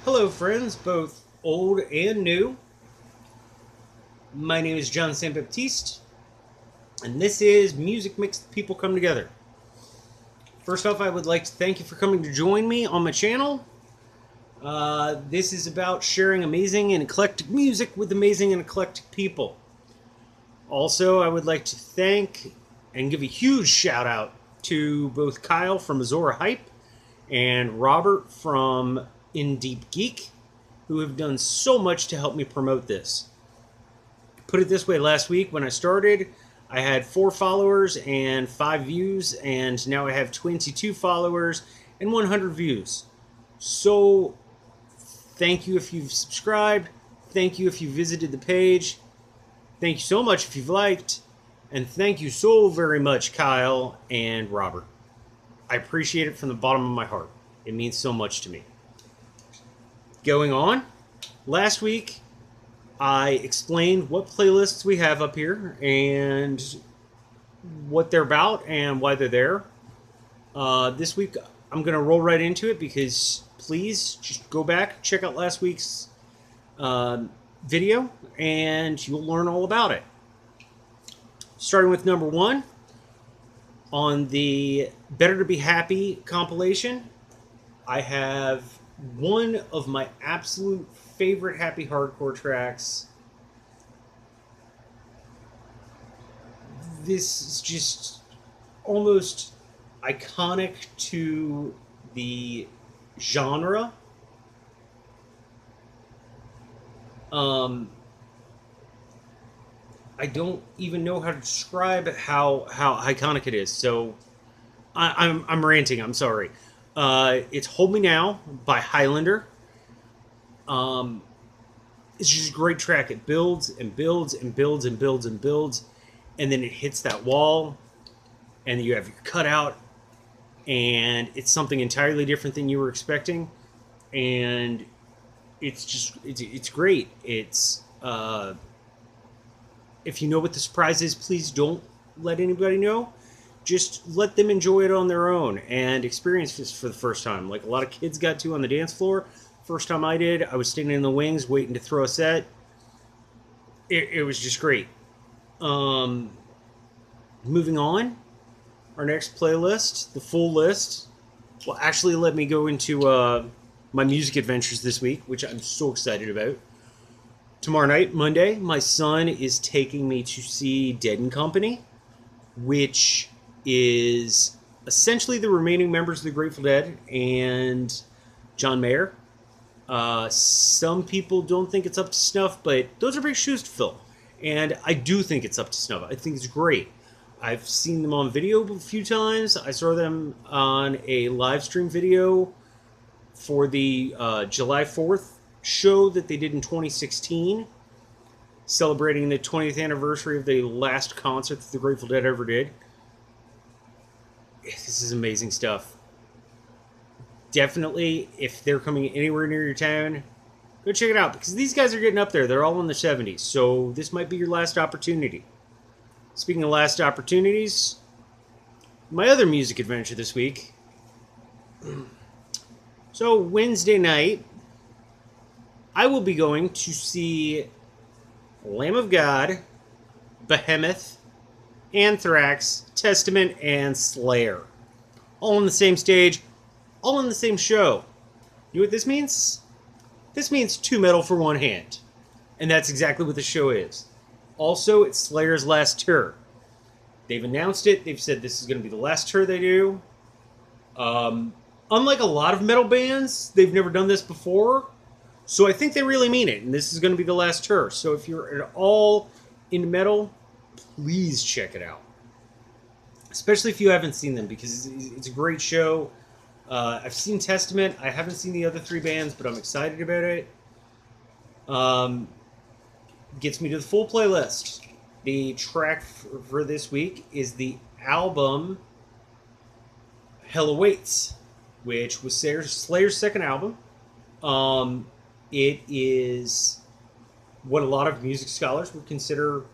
Hello, friends, both old and new. My name is John St. Baptiste, and this is Music Makes the People Come Together. First off, I would like to thank you for coming to join me on my channel. This is about sharing amazing and eclectic music with amazing and eclectic people. Also, I would like to thank and give a huge shout out to both Kyle from Azora Hype and Robert from In Deep Geek, who have done so much to help me promote this. Put it this way, last week when I started, I had 4 followers and 5 views, and now I have 22 followers and 100 views. So, thank you if you've subscribed, thank you if you visited the page, thank you so much if you've liked, and thank you so very much, Kyle and Robert. I appreciate it from the bottom of my heart. It means so much to me. Going on, last week I explained what playlists we have up here and what they're about and why they're there. This week I'm going to roll right into it because please just go back, check out last week's video, and you'll learn all about it. Starting with number 1, on the Better to Be Happy compilation, I have one of my absolute favorite happy hardcore tracks. This is just almost iconic to the genre. I don't even know how to describe how iconic it is. So I'm ranting. I'm sorry. It's "Hold Me Now" by Highlander. It's just a great track. It builds and builds and builds and builds and builds, and then it hits that wall, and you have your cutout, and it's something entirely different than you were expecting, and it's great. It's if you know what the surprise is, please don't let anybody know. Just let them enjoy it on their own and experience this for the first time. Like a lot of kids got to on the dance floor. First time I did, I was standing in the wings waiting to throw a set. It was just great. Moving on, our next playlist, the full list, will actually let me go into my music adventures this week, which I'm so excited about. Tomorrow night, Monday, my son is taking me to see Dead & Company, which is essentially the remaining members of the Grateful Dead and John Mayer. Some people don't think it's up to snuff, but those are big shoes to fill. And I do think it's up to snuff. I think it's great. I've seen them on video a few times. I saw them on a live stream video for the July 4th show that they did in 2016, celebrating the 20th anniversary of the last concert that the Grateful Dead ever did. This is amazing stuff. Definitely, if they're coming anywhere near your town, go check it out, because these guys are getting up there. They're all in their 70s, so this might be your last opportunity. Speaking of last opportunities, my other music adventure this week. So, Wednesday night, I will be going to see Lamb of God, Behemoth, Anthrax, Testament, and Slayer. All on the same stage, all in the same show. You know what this means? This means 2 metal for 1 hand. And that's exactly what the show is. Also, it's Slayer's last tour. They've announced it. They've said this is going to be the last tour they do. Unlike a lot of metal bands, they've never done this before. So I think they really mean it, and this is going to be the last tour. So if you're at all into metal, please check it out. Especially if you haven't seen them, because it's a great show. I've seen Testament. I haven't seen the other 3 bands, but I'm excited about it. Gets me to the full playlist. The track for this week is the album Hell Awaits, which was Slayer's second album. It is what a lot of music scholars would consider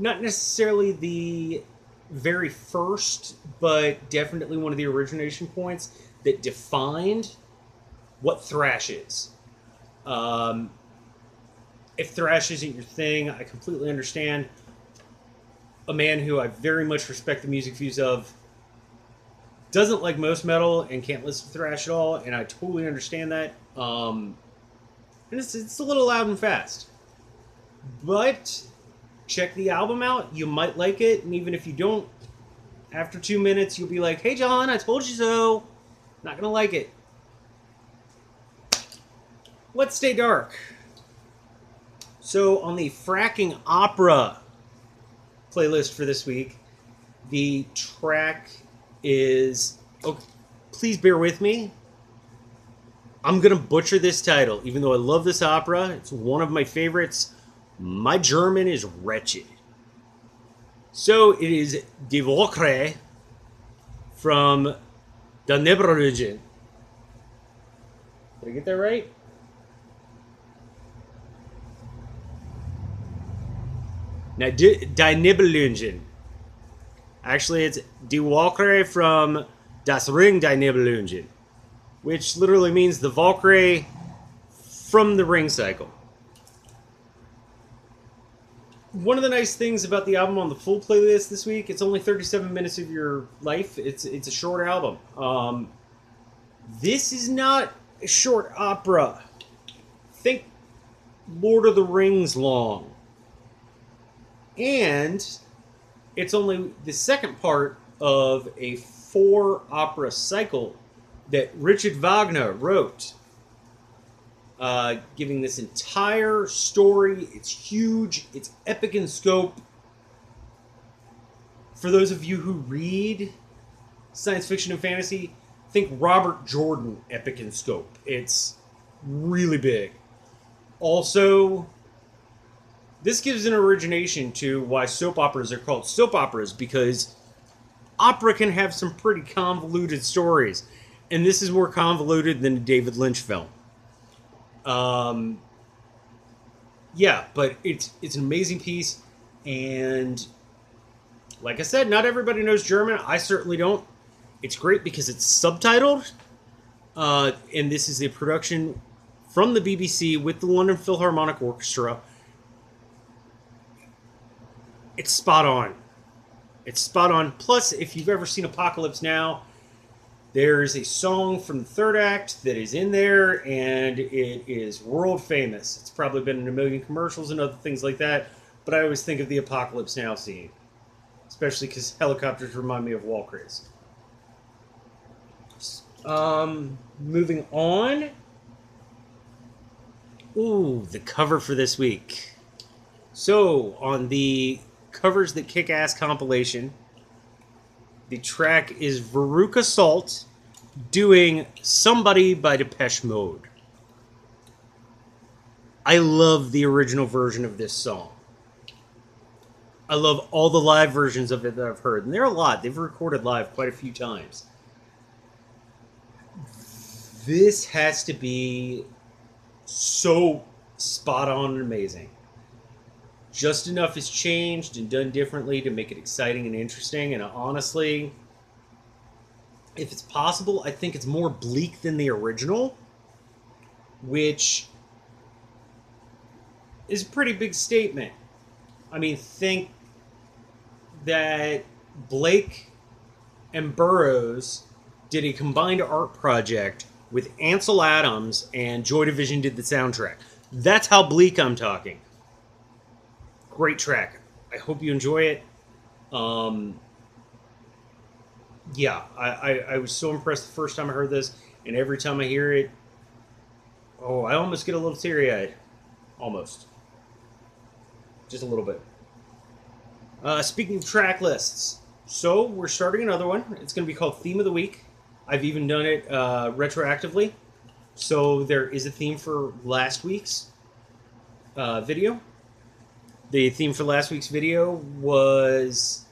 not necessarily the very first, but definitely one of the origination points that defined what thrash is. Um, if thrash isn't your thing, I completely understand. A man who I very much respect the music views of doesn't like most metal and can't listen to thrash at all, and I totally understand that. And it's a little loud and fast. But check the album out. You might like it, and even if you don't, after 2 minutes, you'll be like, hey, John, I told you so. Not going to like it. Let's Stay Dark. So, on the Fracking Opera playlist for this week, the track is... Oh, please bear with me. I'm going to butcher this title, even though I love this opera. It's one of my favorites. My German is wretched. So it is Die Walküre from the Nibelungen. Did I get that right? Now, Die Nibelungen. Actually, it's Die Walküre from Das Ring die Nibelungen, which literally means the Valkyrie from the Ring Cycle. One of the nice things about the album on the full playlist this week, it's only 37 minutes of your life. It's a short album. This is not a short opera. Think Lord of the Rings long. And it's only the second part of a 4 opera cycle that Richard Wagner wrote, giving this entire story. It's huge. It's epic in scope. For those of you who read science fiction and fantasy, think Robert Jordan epic in scope. It's really big. Also, this gives an origination to why soap operas are called soap operas, because opera can have some pretty convoluted stories. And this is more convoluted than a David Lynch film. Yeah, but it's an amazing piece, and like I said, not everybody knows German. I certainly don't. It's great because it's subtitled, and this is a production from the BBC with the London Philharmonic Orchestra. It's spot on. It's spot on. Plus, if you've ever seen Apocalypse Now, there's a song from the third act that is in there, and it is world famous. It's probably been in a million commercials and other things like that, but I always think of the Apocalypse Now scene, especially because helicopters remind me of Walkers. Moving on. Ooh, the cover for this week. So, on the Covers That Kick Ass compilation, the track is Veruca Salt doing Somebody by Depeche Mode. I love the original version of this song. I love all the live versions of it that I've heard. And there are a lot. They've recorded live quite a few times. This has to be so spot on and amazing. Just enough is changed and done differently to make it exciting and interesting. And honestly, if it's possible, I think it's more bleak than the original, which is a pretty big statement. I mean, think that Blake and Burroughs did a combined art project with Ansel Adams, and Joy Division did the soundtrack. That's how bleak I'm talking. Great track. I hope you enjoy it. Yeah, I was so impressed the first time I heard this, and every time I hear it, oh, I almost get a little teary-eyed. Almost. Just a little bit. Speaking of track lists, so we're starting another one. It's going to be called Theme of the Week. I've even done it retroactively. So there is a theme for last week's video. The theme for last week's video was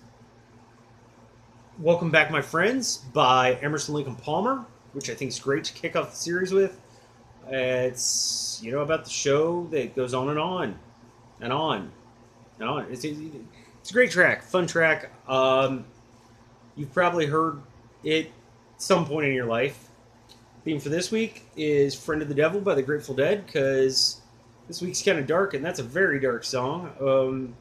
Welcome Back, My Friends by Emerson, Lake and Palmer, which I think is great to kick off the series with. It's, you know, about the show that goes on and on and on and on. It's a great track, fun track. You've probably heard it at some point in your life. Theme for this week is Friend of the Devil by the Grateful Dead, because this week's kind of dark, and that's a very dark song.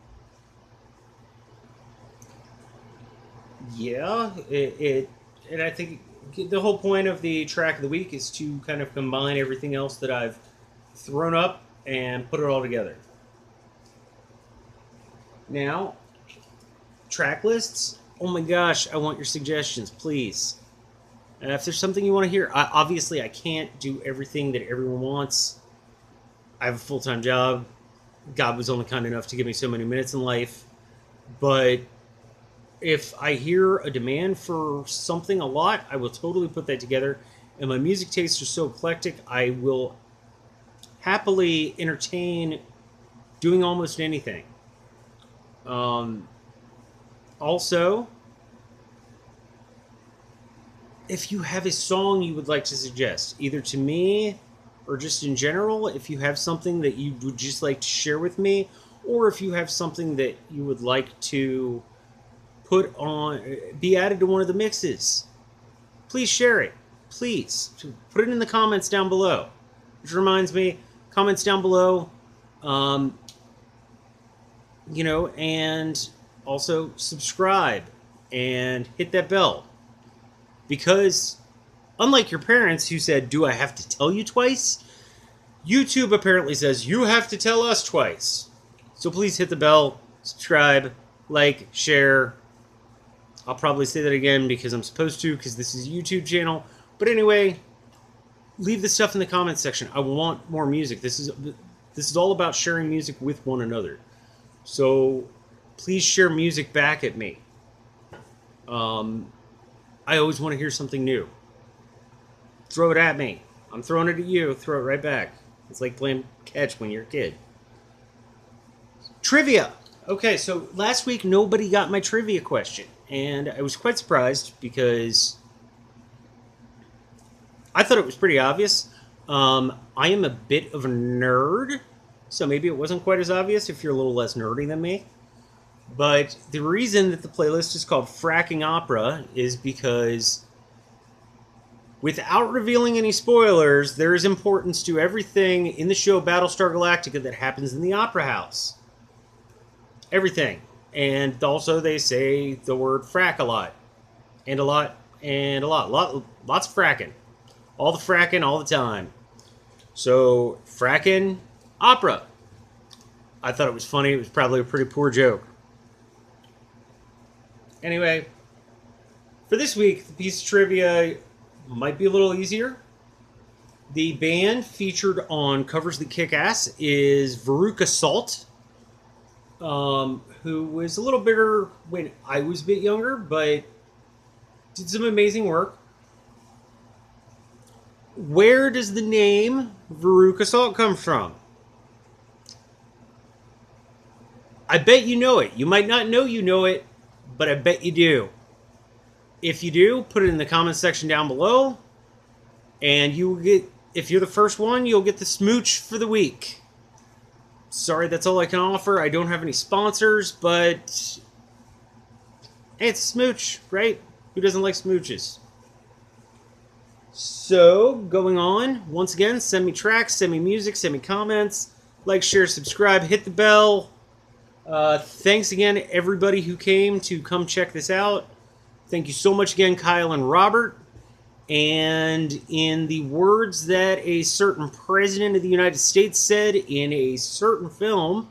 Yeah, and I think the whole point of the track of the week is to kind of combine everything else that I've thrown up and put it all together. Now, track lists. Oh my gosh, I want your suggestions, please. If there's something you want to hear, obviously I can't do everything that everyone wants. I have a full-time job. God was only kind enough to give me so many minutes in life. But if I hear a demand for something a lot, I will totally put that together. And my music tastes are so eclectic, I will happily entertain doing almost anything. Also, if you have a song you would like to suggest, either to me or just in general, if you have something that you would just like to share with me, or if you have something that you would like to be added to one of the mixes, please share it. Please put it in the comments down below. Which reminds me, comments down below, and also subscribe and hit that bell. Because unlike your parents who said, "Do I have to tell you twice?" YouTube apparently says, "You have to tell us twice." So please hit the bell, subscribe, like, share. I'll probably say that again because I'm supposed to, because this is a YouTube channel. But anyway, leave the stuff in the comments section. I want more music. This is all about sharing music with one another. So please share music back at me. I always want to hear something new. Throw it at me. I'm throwing it at you. Throw it right back. It's like playing catch when you're a kid. Trivia. Okay, so last week nobody got my trivia question. And I was quite surprised because I thought it was pretty obvious. I am a bit of a nerd, so maybe it wasn't quite as obvious if you're a little less nerdy than me. But the reason that the playlist is called Fracking Opera is because, without revealing any spoilers, there is importance to everything in the show Battlestar Galactica that happens in the Opera House. Everything. And also they say the word frack a lot. And a lot. And a lot. Lots of fracking. All the fracking all the time. So, Fracking Opera. I thought it was funny. It was probably a pretty poor joke. Anyway, for this week, the piece of trivia might be a little easier. The band featured on Covers That Kick Ass is Veruca Salt, who was a little bigger when I was a bit younger, but did some amazing work. Where does the name Veruca Salt come from? I bet you know it. You might not know you know it, but I bet you do. If you do, put it in the comments section down below, and you will get, if you're the first one, you'll get the smooch for the week. Sorry, that's all I can offer. I don't have any sponsors, but hey, it's a smooch, right? Who doesn't like smooches? So, going on, once again, send me tracks, send me music, send me comments, like, share, subscribe, hit the bell. Thanks again, everybody who came to come check this out. Thank you so much again, Kyle and Robert. And in the words that a certain president of the United States said in a certain film,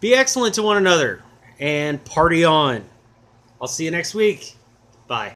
be excellent to one another and party on. I'll see you next week. Bye.